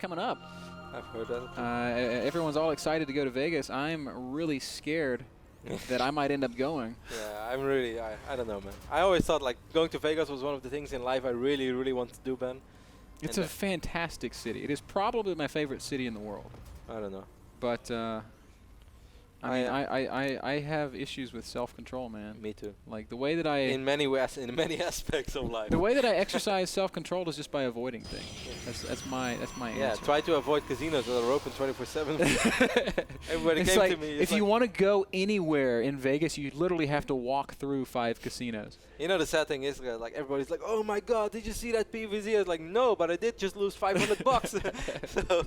coming up. I've heard that. Everyone's all excited to go to Vegas. I'm really scared that I might end up going. Yeah, I'm really, I don't know, man. I always thought like going to Vegas was one of the things in life I really, really want to do, Ben. It's a fantastic city. It is probably my favorite city in the world. I don't know. But I mean, I have issues with self-control, man. Me too. Like the way that I in many ways, in many aspects of life. The way that I exercise self-control is just by avoiding things. That's my yeah, answer. try to avoid casinos that are open 24/7. Everybody it's came like to me. If you want to go anywhere in Vegas, you literally have to walk through 5 casinos. You know the sad thing is like everybody's like, "Oh my God, did you see that PVZ?" I was like, "No, but I did just lose $500." So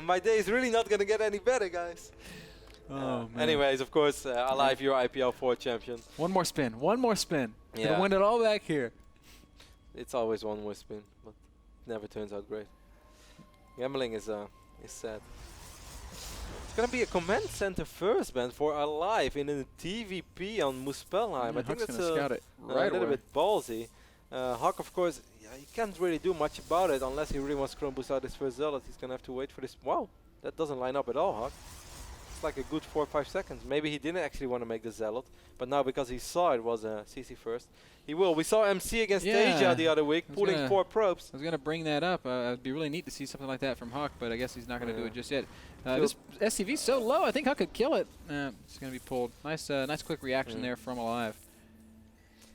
my day is really not gonna get any better, guys. Oh, man. Anyways, of course, Alive, your IPL 4 champion. One more spin. One more spin. Yeah. Gonna win it all back here. It's always one more spin, but it never turns out great. Gambling is sad. It's gonna be a command center first, man, for Alive in a TVP on Muspelheim. Yeah, I think Huck's that's gonna scout it right a little away. bit ballsy. Huck, of course, he can't really do much about it unless he really wants to boost out his first zealot. He's gonna have to wait for this. Wow, that doesn't line up at all, Huck. It's like a good 4 or 5 seconds. Maybe he didn't actually want to make the zealot, but now because he saw it was CC first, he will. We saw MC against Asia the other week, pulling 4 probes. I was gonna bring that up. It'd be really neat to see something like that from Huck, but I guess he's not gonna do it just yet. This SCV's so low, I think Huck could kill it. It's gonna be pulled. Nice, nice quick reaction there from Alive.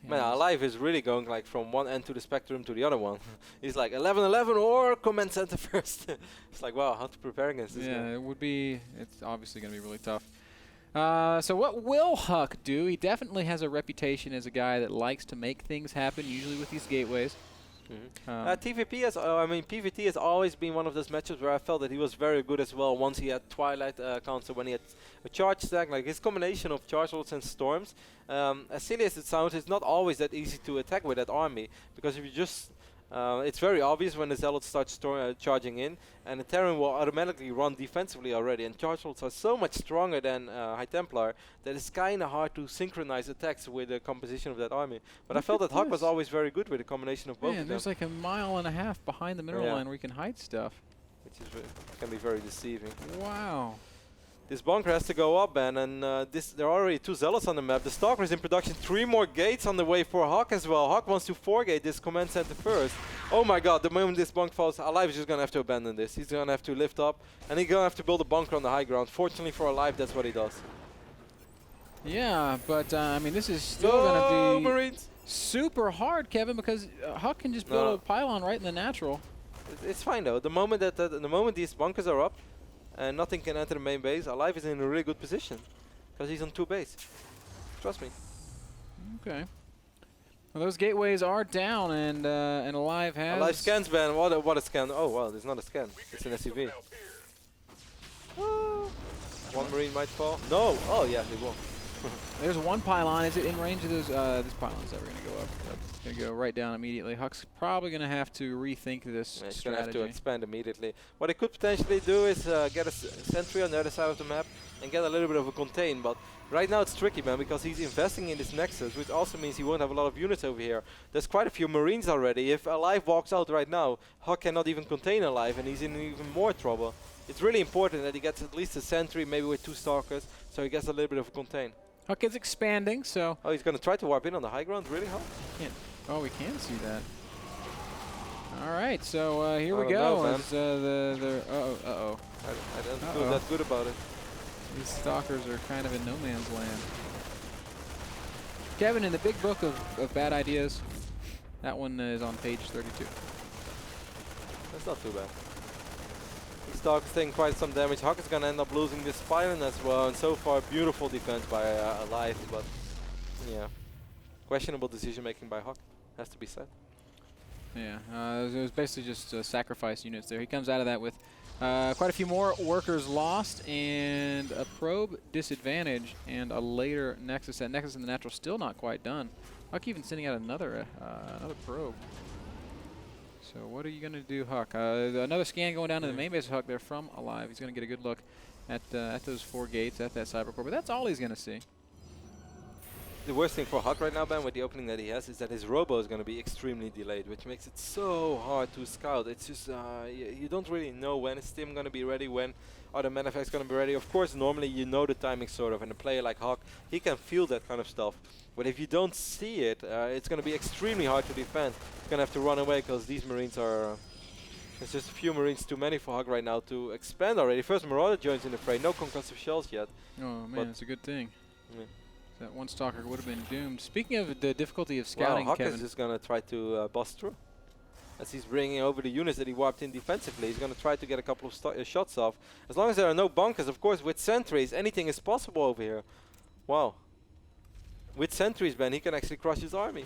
Man, Alive is really going like from one end to the spectrum to the other one. He's like 11-11 or command center first. It's like, wow, how to prepare against this guy. Yeah, it would be. It's obviously going to be really tough. So what will Huck do? He definitely has a reputation as a guy that likes to make things happen, usually with these gateways. TVP has, I mean, PVT has always been one of those matches where I felt that he was very good as well once he had Twilight counter, when he had a charge stack, like his combination of charge rolls and storms. As silly as it sounds, it's not always that easy to attack with that army, because if you just it's very obvious when the Zealot starts charging in, and the Terran will automatically run defensively already, and charge rolls are so much stronger than High Templar that it's kind of hard to synchronize attacks with the composition of that army. But I felt that Huck was always very good with the combination of both of them. There's like a mile and a half behind the mineral line where you can hide stuff. Which is can be very deceiving. Wow. This bunker has to go up, Ben, and there are already 2 Zealots on the map. The Stalker is in production, 3 more gates on the way for Huck as well. Huck wants to 4-gate this command center first. Oh my God, the moment this bunker falls, Alive is just going to have to abandon this. He's going to have to lift up, and he's going to have to build a bunker on the high ground. Fortunately for Alive, that's what he does. Yeah, but I mean, this is still going to be Marines. Super hard, Kevin, because Huck can just build a pylon right in the natural. It's fine though. The moment that the moment these bunkers are up, and nothing can enter the main base, Alive is in a really good position, because he's on 2 base. Trust me. Okay. Well, those gateways are down, and Alive has. Alive scans, Ben. What a scan! Oh well, it's not a scan. It's an SCV. One Marine might fall. No. Oh yeah, they will. There's 1 pylon. Is it in range of those? This pylon's never going to go up. It's going to go right down immediately. Huck's probably going to have to rethink this strategy. He's going to have to expand immediately. What he could potentially do is get a sentry on the other side of the map and get a little bit of a contain. But right now it's tricky, man, because he's investing in this Nexus, which also means he won't have a lot of units over here. There's quite a few Marines already. If Alive walks out right now, Huck cannot even contain Alive, and he's in even more trouble. It's really important that he gets at least a sentry, maybe with 2 Stalkers, so he gets a little bit of a contain. Huck is expanding, so. Oh, he's going to try to warp in on the high ground, really, Huck? Oh, we can see that. All right, so here we go. I don't feel that good about it. These Stalkers are kind of in no man's land. Kevin, in the big book of bad ideas, that one is on page 32. That's not too bad. These Stalkers taking quite some damage. Huck is going to end up losing this Pylon as well, and so far beautiful defense by Alive, but yeah, questionable decision making by Huck, has to be said. Yeah, it was basically just sacrifice units there. He comes out of that with quite a few more workers lost and a probe disadvantage and a later Nexus. That Nexus in the natural still not quite done. Huck even sending out another probe. So what are you going to do, Huck? Another scan going down to the main base of Huck there from Alive. He's going to get a good look at those 4 gates, at that Cybercore, but that's all he's going to see. The worst thing for Huck right now, Ben, with the opening that he has, is that his robo is going to be extremely delayed, which makes it so hard to scout. It's just, you don't really know when is Stim going to be ready, when are the manifests going to be ready. Of course, normally you know the timing sort of, and a player like Huck, he can feel that kind of stuff. But if you don't see it, it's going to be extremely hard to defend. You're going to have to run away, because these Marines are... there's just a few Marines too many for Huck right now to expand already. First Marauder joins in the fray, no concussive shells yet. Oh man, it's a good thing. Yeah. That one stalker would have been doomed. Speaking of the difficulty of scouting, Huck Kevin. is just going to try to bust through. As he's bringing over the units that he warped in defensively, he's going to try to get a couple of shots off. As long as there are no bunkers, of course, with sentries, anything is possible over here. Wow. With sentries, Ben, he can actually crush his army.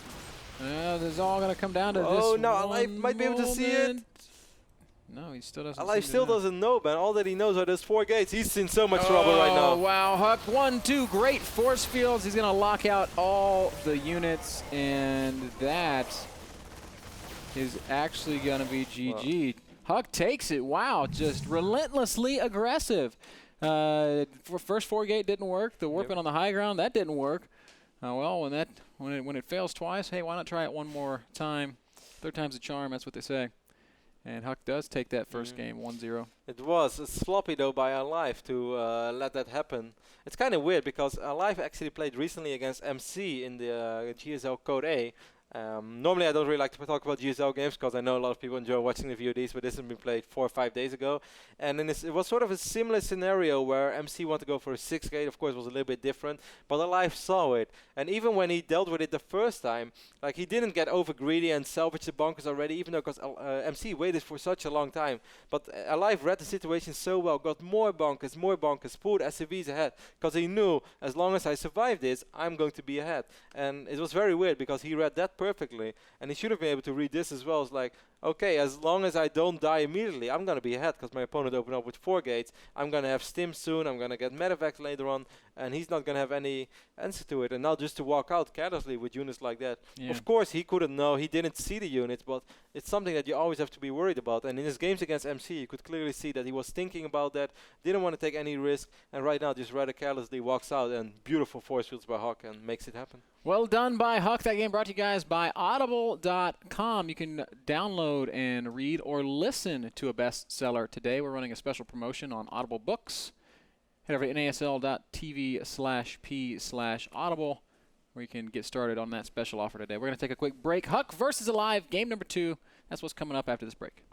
This is all going to come down to this. Oh, no, Alive might be able to see it. No, he still doesn't. Alive still doesn't know, Ben. All that he knows are those 4 gates. He's in so much trouble right now. Oh, wow. Huck, 1, 2, great force fields. He's going to lock out all the units, and that is actually going to be GG. Wow. Huck takes it. Wow, just relentlessly aggressive. First 4 gate didn't work. The warping on the high ground, that didn't work. Well, when it fails twice, hey, why not try it one more time? Third time's a charm, that's what they say. And Huck does take that first game, 1-0. It was sloppy, though, by Alive to let that happen. It's kind of weird, because Alive actually played recently against MC in the GSL Code A. Normally I don't really like to talk about GSL games, because I know a lot of people enjoy watching the VODs, but this has been played 4 or 5 days ago. And then it was sort of a similar scenario where MC wanted to go for a 6 gate. Of course, it was a little bit different, but Alive saw it. And even when he dealt with it the first time, like, he didn't get over greedy and salvage the bunkers already, even though because MC waited for such a long time. But Alive read the situation so well, got more bunkers, pulled SCVs ahead, because he knew as long as I survive this, I'm going to be ahead. And it was very weird, because he read that perfectly, and he should have been able to read this as well. It's like, okay, as long as I don't die immediately, I'm going to be ahead, because my opponent opened up with 4 gates. I'm going to have Stim soon, I'm going to get medevac later on, and he's not going to have any answer to it. And now just to walk out carelessly with units like that. Yeah. Of course, he couldn't know, he didn't see the units, but it's something that you always have to be worried about. And in his games against MC, you could clearly see that he was thinking about that, didn't want to take any risk, and right now just rather carelessly walks out, and beautiful force fields by Huck, and makes it happen. Well done by Huck. That game brought to you guys by Audible.com. You can download and read or listen to a bestseller today. We're running a special promotion on Audible books. Head over to nasl.tv/p/audible, where you can get started on that special offer today. We're going to take a quick break. Huck versus Alive, game number 2. That's what's coming up after this break.